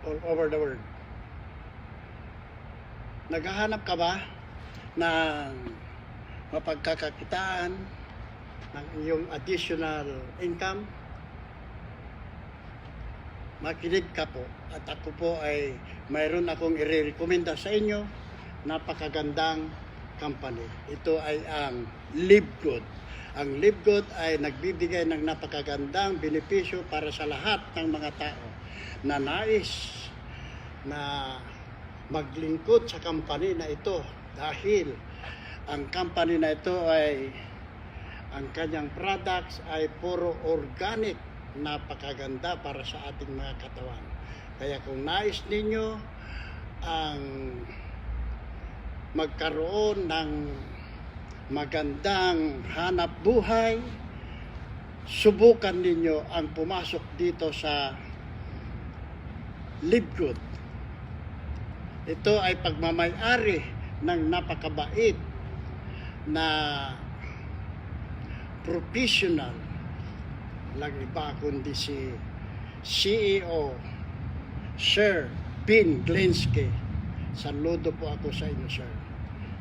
all over the world. Naghahanap ka ba ng mapagkakakitaan ng iyong additional income? Makinig ka po at ako po ay mayroon akong i-recommenda sa inyo. Napakagandang company. Ito ay ang LiveGood. Ang LiveGood ay nagbibigay ng napakagandang benepisyo para sa lahat ng mga tao na nais na maglingkod sa company na ito, dahil ang company na ito ay ang kanyang products ay puro organic, napakaganda para sa ating mga katawan. Kaya kung nais ninyo ang magkaroon ng magandang hanap buhay, subukan ninyo ang pumasok dito sa LiveGood. Ito ay pagmamay-ari ng napakabait na professional, lang iba kundi si CEO Sir Ben Glinsky. Saludo po ako sa inyo, sir,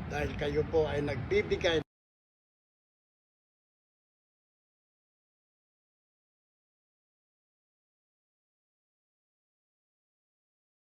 dahil kayo po ay nagbibigay